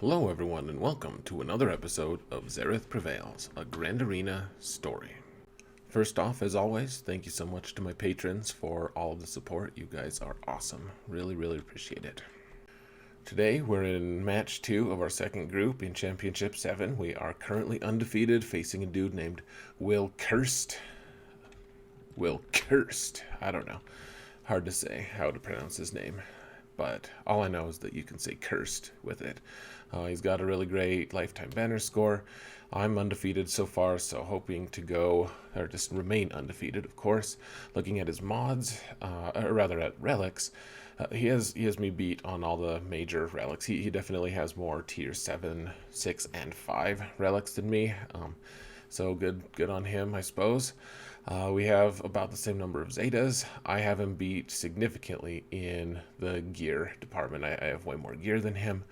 Hello everyone and welcome to another episode of Xaereth Prevails, a Grand Arena story. First off, as always, thank you so much to my patrons for all of the support. You guys are awesome. Really appreciate it. Today we're in match 2 of our second group in Championship 7. We are currently undefeated, facing a dude named Will Kirst. I don't know. Hard to say how to pronounce his name. But all I know is that you can say cursed with it. He's got a really great lifetime banner score. I'm undefeated so far, so hoping to go, or just remain undefeated, of course. Looking at his mods, or rather at relics, he has me beat on all the major relics. He definitely has more tier 7, 6, and 5 relics than me. So good on him, I suppose. We have about the same number of Zetas. I have him beat significantly in the gear department. I have way more gear than him.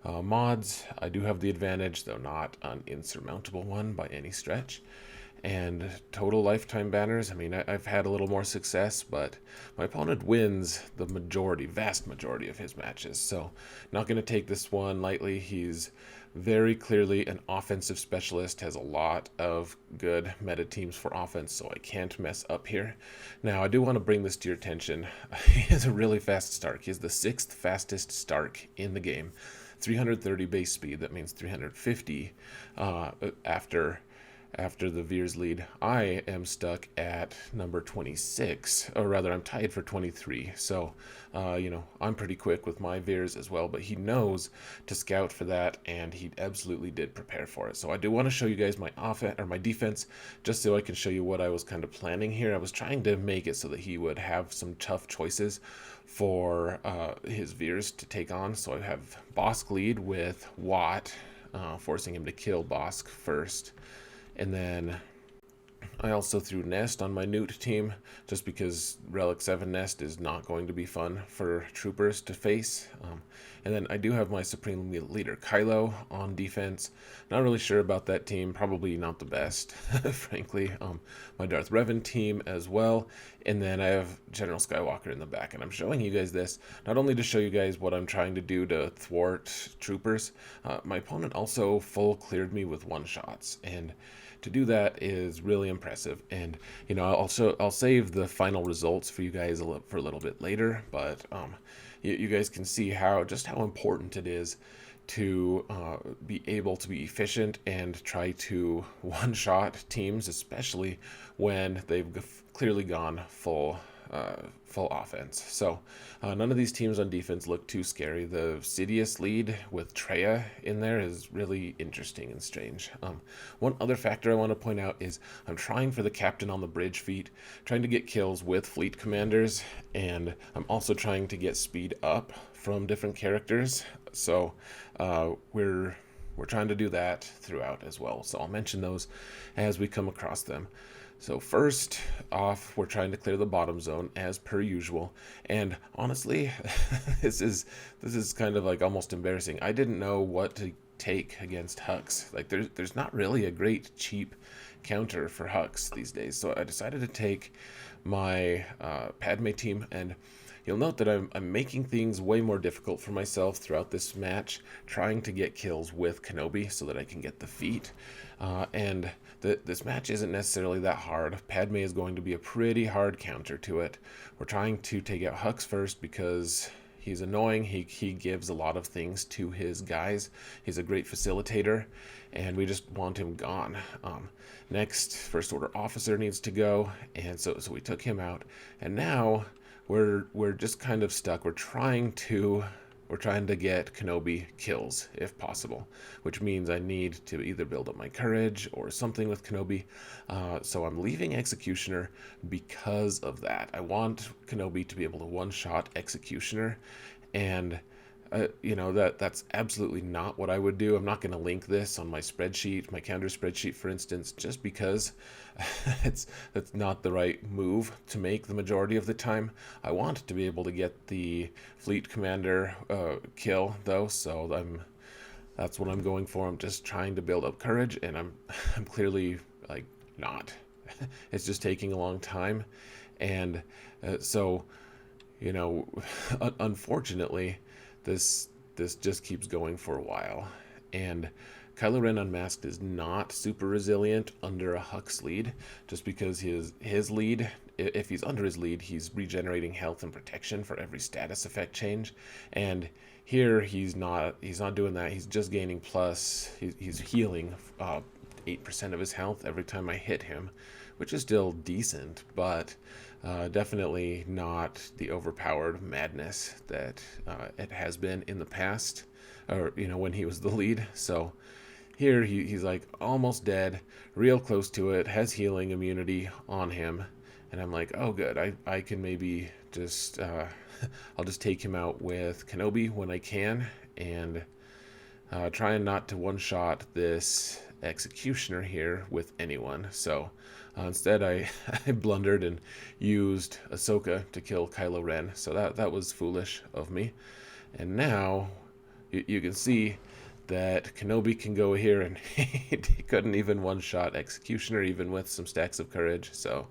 Mods, I do have the advantage, though not an insurmountable one by any stretch. And total lifetime banners, I mean, I've had a little more success, but my opponent wins the vast majority of his matches. So not going to take this one lightly. He's very clearly an offensive specialist, has a lot of good meta teams for offense, so I can't mess up here. Now, I do want to bring this to your attention. He has a really fast Stark. He has the 6th fastest Stark in the game. 330 base speed, that means 350 after the Veers lead. I am stuck at number 26, or rather I'm tied for 23. So, I'm pretty quick with my Veers as well, but he knows to scout for that, and he absolutely did prepare for it. So I do want to show you guys my my defense, just so I can show you what I was kind of planning here. I was trying to make it so that he would have some tough choices for his Veers to take on. So I have Bosk lead with Watt, forcing him to kill Bosk first. And then I also threw Nest on my Newt team, just because Relic 7 Nest is not going to be fun for troopers to face. And then I do have my Supreme Leader Kylo on defense. Not really sure about that team, probably not the best, frankly. My Darth Revan team as well. And then I have General Skywalker in the back. And I'm showing you guys this, not only to show you guys what I'm trying to do to thwart troopers, my opponent also full cleared me with one-shots. And to do that is really impressive, and I'll save the final results for you guys for a little bit later. But you guys can see how important it is to be able to be efficient and try to one-shot teams, especially when they've clearly gone full offense. So none of these teams on defense look too scary. The Sidious lead with Trai in there is really interesting and strange. One other factor I want to point out is I'm trying for the captain on the bridge feat, trying to get kills with fleet commanders, and I'm also trying to get speed up from different characters. So we're trying to do that throughout as well. So I'll mention those as we come across them. So first off, we're trying to clear the bottom zone as per usual. And honestly, this is kind of like almost embarrassing. I didn't know what to take against Hux. Like there's not really a great cheap counter for Hux these days. So I decided to take my Padme team, and you'll note that I'm making things way more difficult for myself throughout this match, trying to get kills with Kenobi so that I can get the feat. And this match isn't necessarily that hard. Padme is going to be a pretty hard counter to it. We're trying to take out Hux first because he's annoying. He gives a lot of things to his guys. He's a great facilitator, and we just want him gone. Next, First Order officer needs to go, and so we took him out. And now we're just kind of stuck. We're trying to get Kenobi kills if possible, which means I need to either build up my courage or something with Kenobi. So I'm leaving Executioner because of that. I want Kenobi to be able to one-shot Executioner, and that's absolutely not what I would do. I'm not going to link this on my spreadsheet, my counter spreadsheet, for instance, just because that's not the right move to make the majority of the time. I want to be able to get the fleet commander kill, though, so that's what I'm going for. I'm just trying to build up courage, and I'm clearly not. It's just taking a long time, and so unfortunately, this this just keeps going for a while. And Kylo Ren Unmasked is not super resilient under a Hux lead, just because his lead, if he's under his lead, he's regenerating health and protection for every status effect change. And here he's not doing that. He's just gaining plus. He's healing 8% of his health every time I hit him, which is still decent, but definitely not the overpowered madness that it has been in the past, or when he was the lead. So here he's like almost dead, real close to it, has healing immunity on him, and I'm like, oh good, I can maybe just I'll just take him out with Kenobi when I can, and trying not to one-shot this executioner here with anyone. So instead I blundered and used Ahsoka to kill Kylo Ren, so that was foolish of me. And now you can see that Kenobi can go here, and he couldn't even one-shot Executioner even with some stacks of courage. So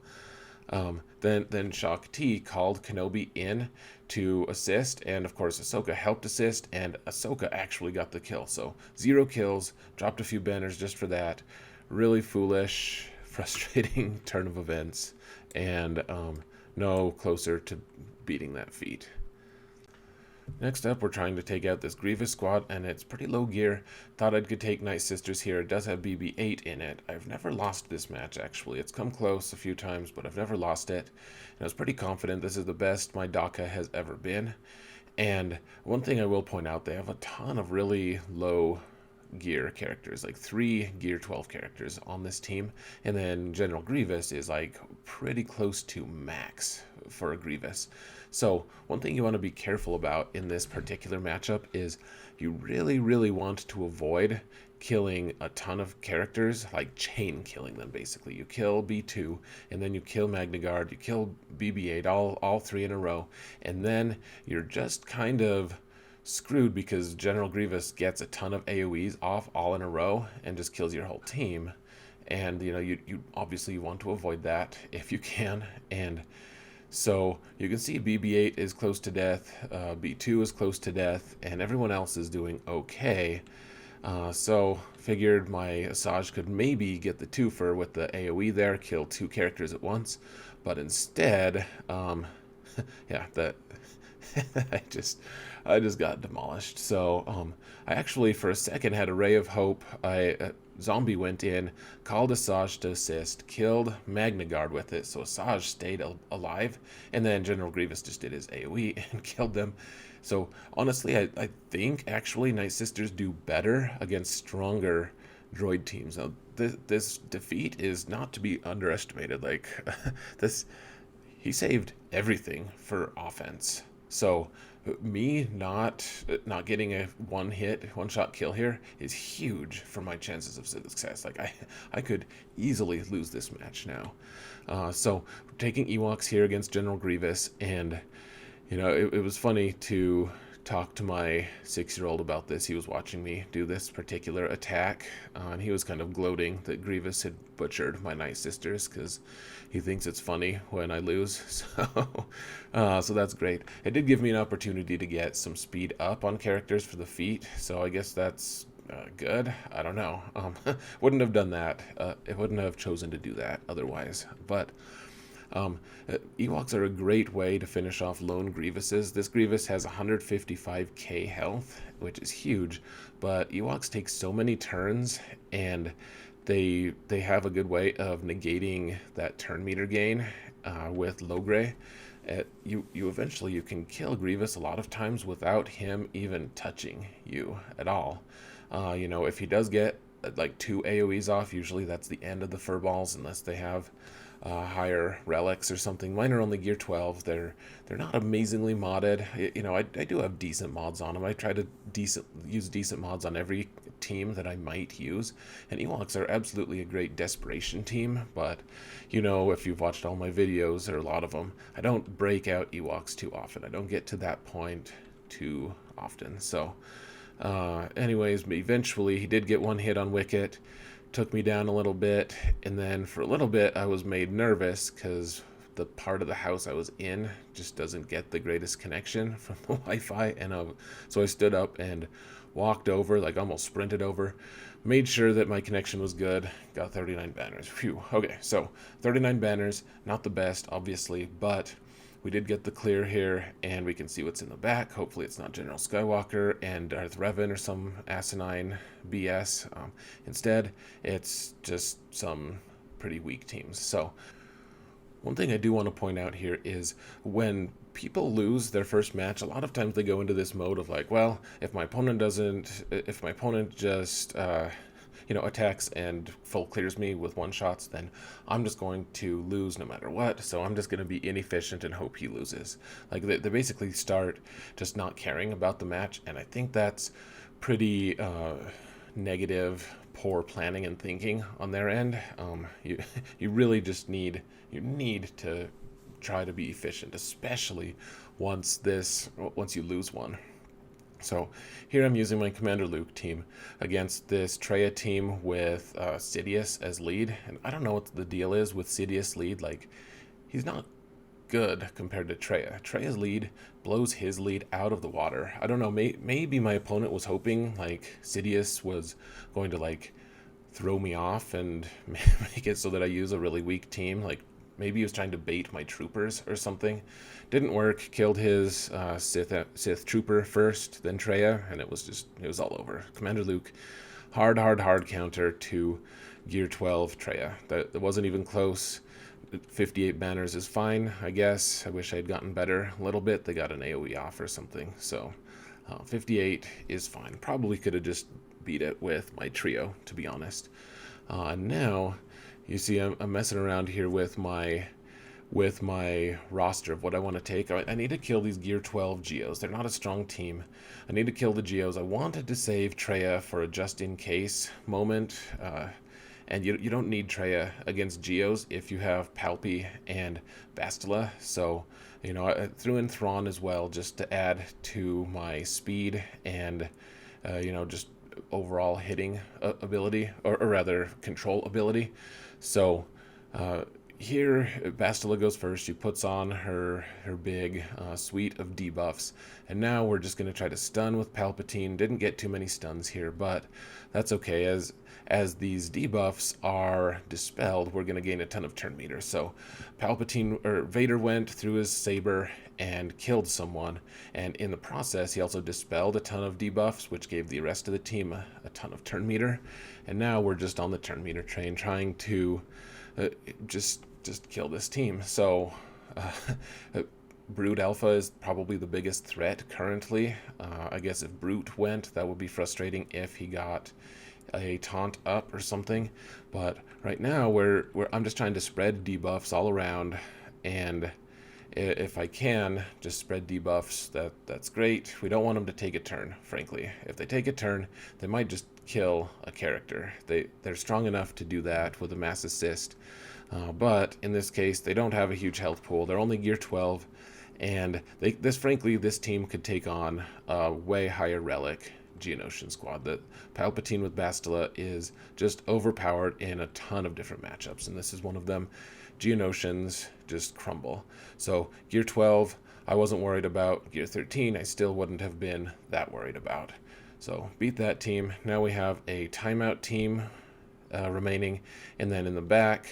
then Shaak Ti called Kenobi in to assist, and of course Ahsoka helped assist, and Ahsoka actually got the kill. So 0 kills, dropped a few banners just for that. Really foolish, frustrating turn of events, and no closer to beating that feat. Next up, we're trying to take out this Grievous squad, and it's pretty low gear. Thought I could take Nightsisters here. It does have BB-8 in it. I've never lost this match, actually. It's come close a few times, but I've never lost it. And I was pretty confident this is the best my DACA has ever been. And one thing I will point out, they have a ton of really low gear characters, like 3 gear 12 characters on this team, and then General Grievous is like pretty close to max for a Grievous. So one thing you want to be careful about in this particular matchup is you really want to avoid killing a ton of characters, like chain killing them. Basically you kill B2 and then you kill Magna Guard, you kill BB-8, all 3 in a row, and then you're just kind of screwed because General Grievous gets a ton of AoEs off all in a row and just kills your whole team. And you obviously want to avoid that if you can. And so you can see BB-8 is close to death, B2 is close to death, and everyone else is doing okay. So figured my Asajj could maybe get the twofer with the AoE there, kill 2 characters at once, but instead, yeah, that I just got demolished. So I actually for a second had a ray of hope. Zombie went in, called Asajj to assist, killed Magna Guard with it, so Asajj stayed alive, and then General Grievous just did his AoE and killed them. So honestly, I think actually Nightsisters do better against stronger droid teams. Now, this defeat is not to be underestimated. Like he saved everything for offense. So me not getting a one shot kill here is huge for my chances of success. Like I could easily lose this match now. So we're taking Ewoks here against General Grievous, and it was funny to talk to my 6-year-old about this. He was watching me do this particular attack, and he was kind of gloating that Grievous had butchered my Nightsisters because he thinks it's funny when I lose. So that's great. It did give me an opportunity to get some speed up on characters for the feat, so I guess that's good. I don't know. Wouldn't have done that. It wouldn't have chosen to do that otherwise. But Ewoks are a great way to finish off lone Grievouses. This Grievous has 155k health, which is huge, but Ewoks take so many turns, and they have a good way of negating that turn meter gain with Logray. You eventually you can kill Grievous a lot of times without him even touching you at all. If he does get like 2 AoEs off, usually that's the end of the furballs, unless they have higher relics or something. Mine are only gear 12. They're not amazingly modded. I do have decent mods on them. I try to use decent mods on every team that I might use, and Ewoks are absolutely a great desperation team. But if you've watched all my videos, or a lot of them, I don't break out Ewoks too often. I don't get to that point too often. So anyways, eventually he did get one hit on Wicket, took me down a little bit, and then for a little bit I was made nervous because the part of the house I was in just doesn't get the greatest connection from the Wi-Fi, and so I stood up and walked over, like almost sprinted over, made sure that my connection was good, got 39 banners. Phew. Okay, so 39 banners, not the best, obviously, but we did get the clear here, and we can see what's in the back. Hopefully it's not General Skywalker and Darth Revan or some asinine BS. Instead, it's just some pretty weak teams. So one thing I do want to point out here is when people lose their first match, a lot of times they go into this mode of like, well, if my opponent just attacks and full clears me with one shots, then I'm just going to lose no matter what. So I'm just going to be inefficient and hope he loses. Like they basically start just not caring about the match, and I think that's pretty negative, poor planning and thinking on their end. You really just need to try to be efficient, especially once you lose one. So here I'm using my Commander Luke team against this Trai team with Sidious as lead, and I don't know what the deal is with Sidious lead. Like, he's not good compared to Trai. Trai's lead blows his lead out of the water. I don't know, maybe my opponent was hoping like Sidious was going to like throw me off and make it so that I use a really weak team. Like maybe he was trying to bait my troopers or something. Didn't work. Killed his Sith trooper first, then Trai, and it was all over. Commander Luke, hard counter to Gear 12 Trai. That wasn't even close. 58 banners is fine, I guess. I wish I had gotten better a little bit. They got an AoE off or something. So 58 is fine. Probably could have just beat it with my trio, to be honest. Now, you see I'm messing around here with my roster of what I want to take. I need to kill these Gear 12 Geos. They're not a strong team. I need to kill the Geos. I wanted to save Trai for a just-in-case moment. And you don't need Trai against Geos if you have Palpy and Bastila. So, I threw in Thrawn as well just to add to my speed and, just overall hitting ability, or rather control ability. So, here, Bastila goes first. She puts on her big suite of debuffs. And now we're just going to try to stun with Palpatine. Didn't get too many stuns here, but that's okay. As these debuffs are dispelled, we're going to gain a ton of turn meters. So Vader went through his saber and killed someone. And in the process, he also dispelled a ton of debuffs, which gave the rest of the team a ton of turn meter. And now we're just on the turn meter train trying to just kill this team. So Brood Alpha is probably the biggest threat currently. I guess if Brute went, that would be frustrating if he got a taunt up or something. But right now I'm just trying to spread debuffs all around, and if I can just spread debuffs, that's great. We don't want them to take a turn, frankly. If they take a turn, they might just kill a character. They're strong enough to do that with a mass assist. But in this case, they don't have a huge health pool. They're only Gear 12, and this team could take on a way higher relic Geonosian squad. That Palpatine with Bastila is just overpowered in a ton of different matchups, and this is one of them. Geonosians just crumble. So Gear 12, I wasn't worried about. Gear 13, I still wouldn't have been that worried about. So beat that team. Now we have a timeout team remaining, and then in the back,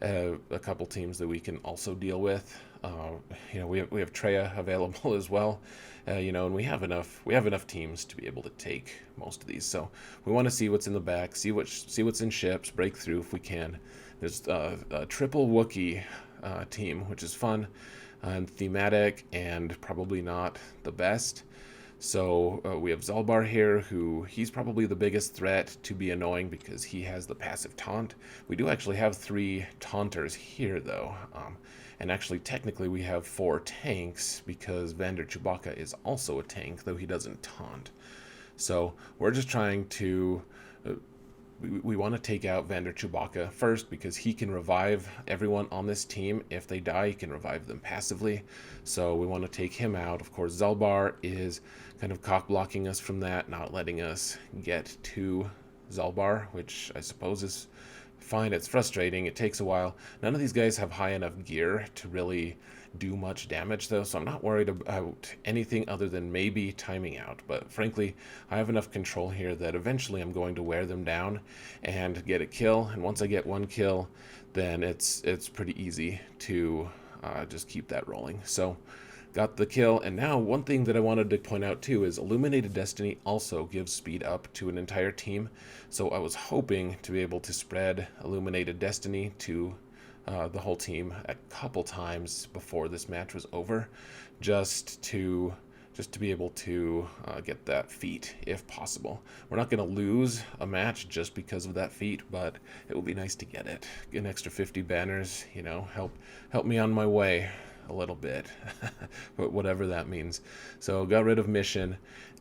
a couple teams that we can also deal with. We have Trai available as well, and we have enough teams to be able to take most of these. So we want to see what's in the back, see what's in ships, break through if we can. There's a triple Wookiee team, which is fun and thematic, and probably not the best. So we have Zalbar here, he's probably the biggest threat to be annoying because he has the passive taunt. We do actually have 3 taunters here, though. And actually, technically, we have 4 tanks because Vander Chewbacca is also a tank, though he doesn't taunt. So we're just trying to... we want to take out Vander Chewbacca first because he can revive everyone on this team. If they die, he can revive them passively. So we want to take him out. Of course, Zalbar is kind of cock-blocking us from that, not letting us get to Zalbar, which I suppose is fine. It's frustrating. It takes a while. None of these guys have high enough gear to really do much damage, though, so I'm not worried about anything other than maybe timing out. But frankly, I have enough control here that eventually I'm going to wear them down and get a kill. And once I get one kill, then it's pretty easy to just keep that rolling. So got the kill. And now one thing that I wanted to point out too is Illuminated Destiny also gives speed up to an entire team. So I was hoping to be able to spread Illuminated Destiny to the whole team a couple times before this match was over, just to be able to get that feat if possible. We're not going to lose a match just because of that feat, but it will be nice to get it. Get an extra 50 banners, you know, help me on my way a little bit, but whatever that means. So got rid of mission.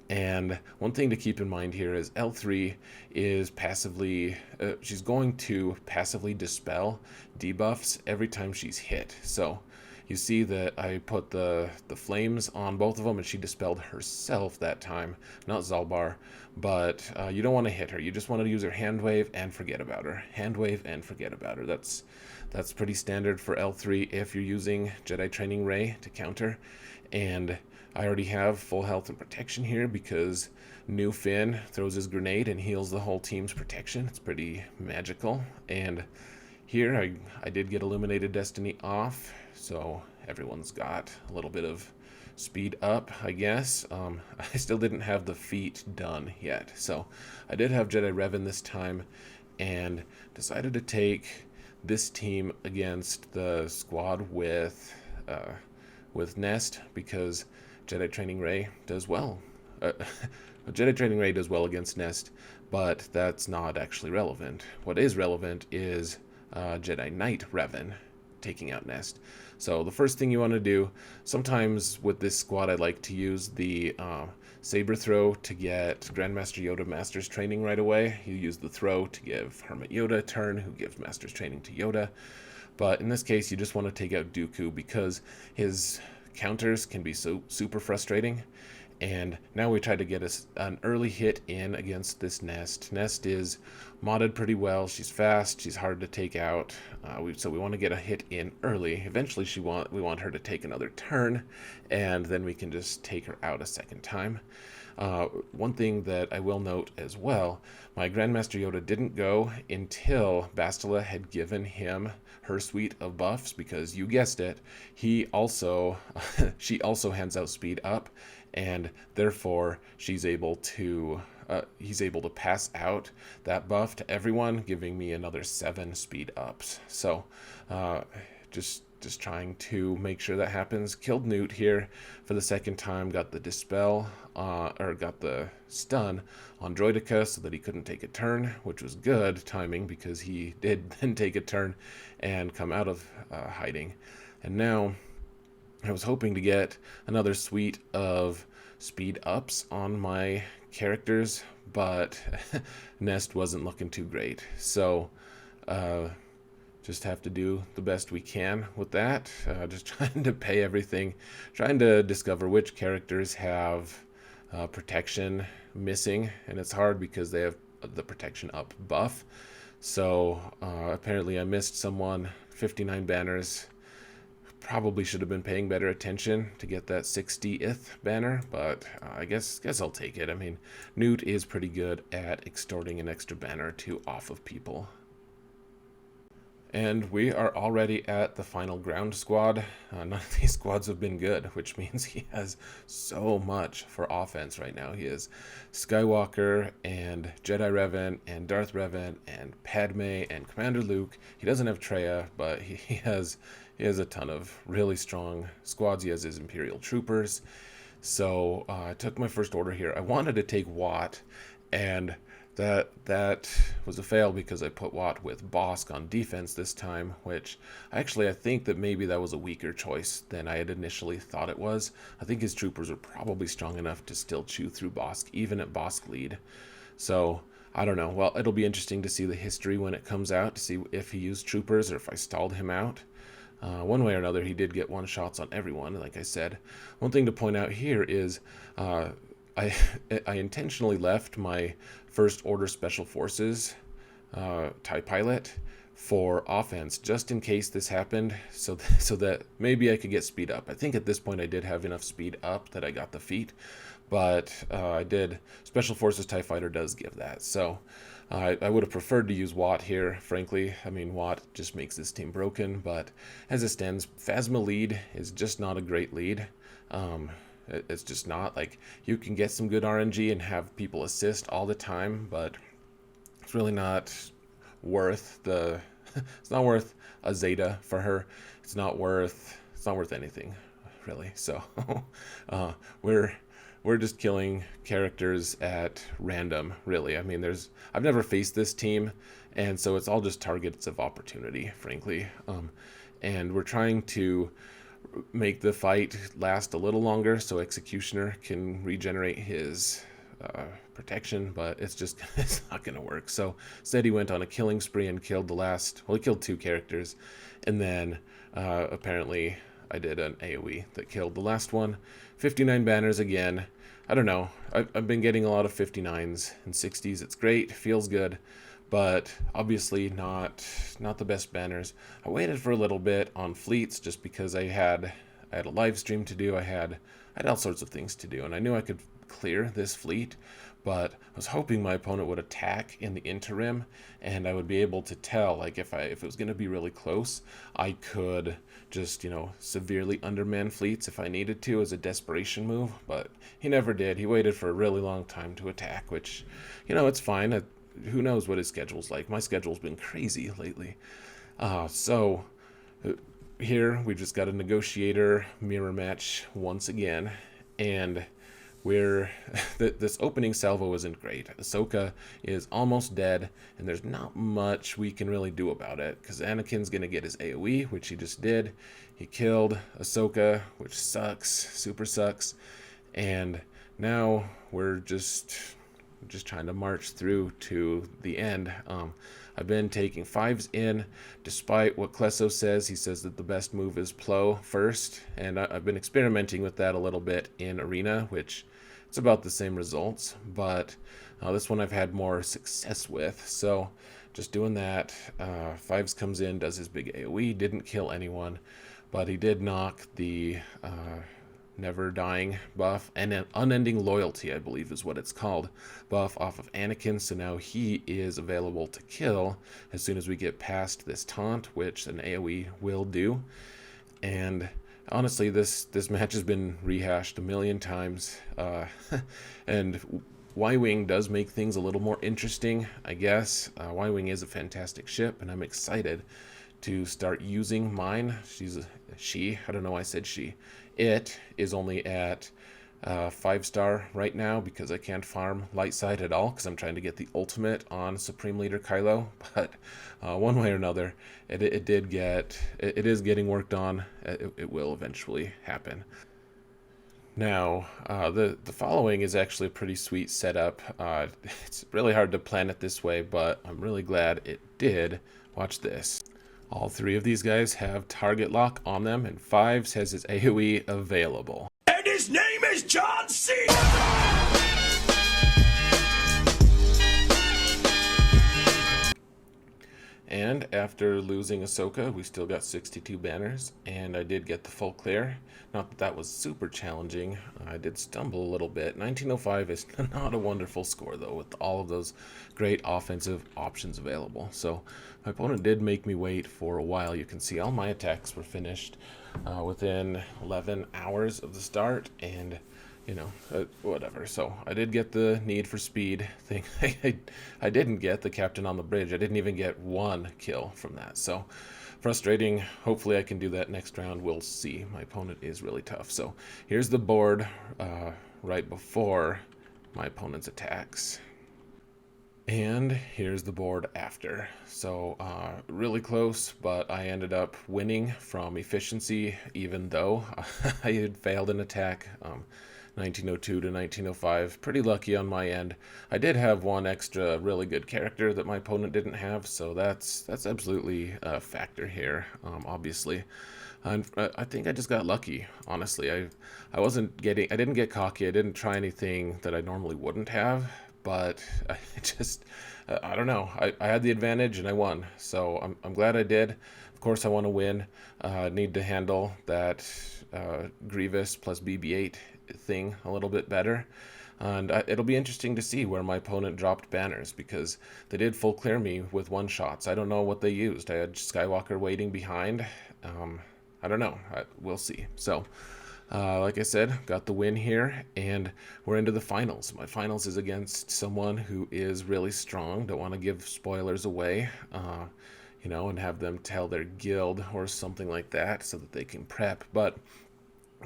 And one thing to keep in mind here is L3 is passively, she's going to passively dispel debuffs every time she's hit. So you see that I put the flames on both of them, and she dispelled herself that time, not Zalbar. But you don't want to hit her. You just want to use her hand wave and forget about her. Hand wave and forget about her. That's pretty standard for L3 if you're using Jedi Training Ray to counter. And I already have full health and protection here because New Finn throws his grenade and heals the whole team's protection. It's pretty magical. And here I did get Illuminated Destiny off, so everyone's got a little bit of speed up, I guess. I still didn't have the feat done yet, so I did have Jedi Revan this time and decided to take this team against the squad with Nest because Jedi Training Ray does well. Jedi Training Ray does well against Nest, but that's not actually relevant. What is relevant is Jedi Knight Revan taking out Nest. So the first thing you want to do, sometimes with this squad I like to use the Saber Throw to get Grandmaster Yoda Master's Training right away. You use the Throw to give Hermit Yoda a turn, who gives Master's Training to Yoda. But in this case, you just want to take out Dooku because his counters can be so super frustrating. And now we try to get an early hit in against this Nest. Nest is modded pretty well. She's fast. She's hard to take out. So we want to get a hit in early. Eventually, we want her to take another turn, and then we can just take her out a second time. One thing that I will note as well, my Grandmaster Yoda didn't go until Bastila had given him her suite of buffs, because you guessed it, she also hands out speed up, and therefore he's able to pass out that buff to everyone, giving me another 7 speed ups. So just trying to make sure that happens. Killed Newt here for the second time, got the dispel, or got the stun on Droidica so that he couldn't take a turn, which was good timing because he did then take a turn and come out of hiding. And now I was hoping to get another suite of speed ups on my characters, but Nest wasn't looking too great. So just have to do the best we can with that. Just trying to pay everything, trying to discover which characters have protection missing, and it's hard because they have the protection up buff. So apparently I missed someone. 59 banners. Probably should have been paying better attention to get that 60th banner, but I guess I'll take it. I mean, Newt is pretty good at extorting an extra banner or two off of people. And we are already at the final ground squad. None of these squads have been good, which means he has so much for offense right now. He has Skywalker and Jedi Revan and Darth Revan and Padme and Commander Luke. He doesn't have Trai, but he has a ton of really strong squads. He has his Imperial Troopers. So I took my first order here. I wanted to take Watt, and that was a fail because I put Watt with Bosk on defense this time, which I think that maybe that was a weaker choice than I had initially thought it was. I think his troopers are probably strong enough to still chew through Bosk, even at Bosk lead. So I don't know. Well, it'll be interesting to see the history when it comes out, to see if he used troopers or if I stalled him out. One way or another, he did get one shots on everyone, like I said. One thing to point out here is I intentionally left my First Order Special Forces TIE pilot for offense, just in case this happened, so that maybe I could get speed up. I think at this point I did have enough speed up that I got the feat, but I did. Special Forces TIE Fighter does give that, so I would have preferred to use Watt here, frankly. I mean, Watt just makes this team broken, but as it stands, Phasma lead is just not a great lead. It's just not. Like, you can get some good RNG and have people assist all the time, but it's really not worth the it's not worth a Zeta for her. It's not worth anything, really. So we're just killing characters at random, really. I mean, I've never faced this team, and so it's all just targets of opportunity, frankly. And we're trying to make the fight last a little longer so Executioner can regenerate his protection, but it's not gonna work. So instead he went on a killing spree and killed he killed 2 characters, and then apparently I did an AoE that killed the last one. 59 banners again. I don't know, I've been getting a lot of 59s and 60s. It's great, feels good, but obviously not the best banners. I waited for a little bit on fleets just because I had a live stream to do. I had all sorts of things to do, and I knew I could clear this fleet, but I was hoping my opponent would attack in the interim, and I would be able to tell, like, if it was going to be really close, I could just, severely underman fleets if I needed to as a desperation move. But he never did. He waited for a really long time to attack, which, it's fine. Who knows what his schedule's like? My schedule's been crazy lately. So here we've just got a Negotiator mirror match once again, and this opening salvo isn't great. Ahsoka is almost dead, and there's not much we can really do about it, because Anakin's going to get his AoE, which he just did. He killed Ahsoka, which sucks, super sucks, and now we're just trying to march through to the end. I've been taking 5s in, despite what Klesso says. He says that the best move is Plo first, and I've been experimenting with that a little bit in Arena, which it's about the same results, but this one I've had more success with, so just doing that. 5s comes in, does his big AoE, didn't kill anyone, but he did knock the Never Dying buff, and an Unending Loyalty, I believe is what it's called, buff off of Anakin, so now he is available to kill as soon as we get past this taunt, which an AoE will do. And honestly, this match has been rehashed a million times, and Y-Wing does make things a little more interesting, I guess. Y-Wing is a fantastic ship, and I'm excited to start using mine. I don't know why I said she. It is only at 5-star right now because I can't farm light side at all because I'm trying to get the ultimate on Supreme Leader Kylo. But one way or another, it is getting worked on. It will eventually happen. Now, the following is actually a pretty sweet setup. It's really hard to plan it this way, but I'm really glad it did. Watch this. All 3 of these guys have target lock on them, and 5s has his AoE available. And his name is John C. And after losing Ahsoka, we still got 62 banners, and I did get the full clear. Not that that was super challenging. I did stumble a little bit. 1905 is not a wonderful score, though, with all of those great offensive options available. So my opponent did make me wait for a while. You can see all my attacks were finished within 11 hours of the start, and whatever. So I did get the need for speed thing. I didn't get the captain on the bridge. I didn't even get 1 kill from that. So frustrating. Hopefully I can do that next round. We'll see. My opponent is really tough. So here's the board right before my opponent's attacks. And here's the board after. So really close, but I ended up winning from efficiency, even though I had failed an attack. 1902 to 1905. Pretty lucky on my end. I did have 1 extra really good character that my opponent didn't have, so that's absolutely a factor here, obviously. And I think I just got lucky, honestly. I didn't get cocky. I didn't try anything that I normally wouldn't have, but I just, I don't know. I had the advantage and I won, so I'm glad I did. Of course, I want to win. Need to handle that Grievous plus BB-8 thing a little bit better. And it'll be interesting to see where my opponent dropped banners, because they did full clear me with one-shots. I don't know what they used. I had Skywalker waiting behind. I don't know. We'll see. So, like I said, got the win here, and we're into the finals. My finals is against someone who is really strong. Don't want to give spoilers away, and have them tell their guild or something like that so that they can prep. But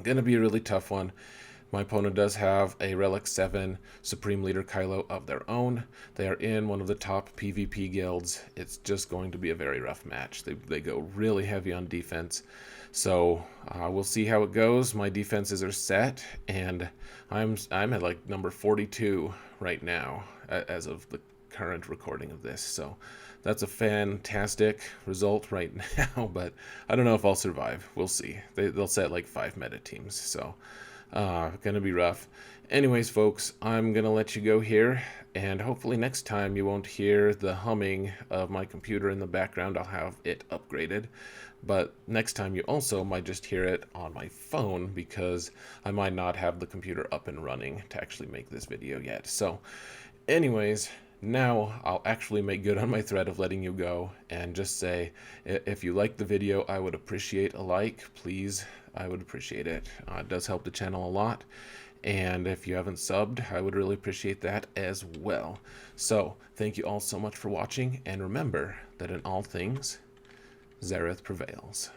going to be a really tough one. My opponent does have a Relic 7 Supreme Leader Kylo of their own. They are in one of the top PvP guilds. It's just going to be a very rough match. They go really heavy on defense. So we'll see how it goes. My defenses are set, and I'm at like number 42 right now as of the current recording of this. So that's a fantastic result right now, but I don't know if I'll survive. We'll see. They'll set like 5 meta teams, so gonna be rough. Anyways, folks, I'm gonna let you go here, and hopefully next time you won't hear the humming of my computer in the background. I'll have it upgraded, but next time you also might just hear it on my phone, because I might not have the computer up and running to actually make this video yet. So anyways, now I'll actually make good on my threat of letting you go and just say, if you like the video, I would appreciate a like. Please, I would appreciate it. It does help the channel a lot. And if you haven't subbed, I would really appreciate that as well. So thank you all so much for watching, and remember that in all things, Xaereth prevails.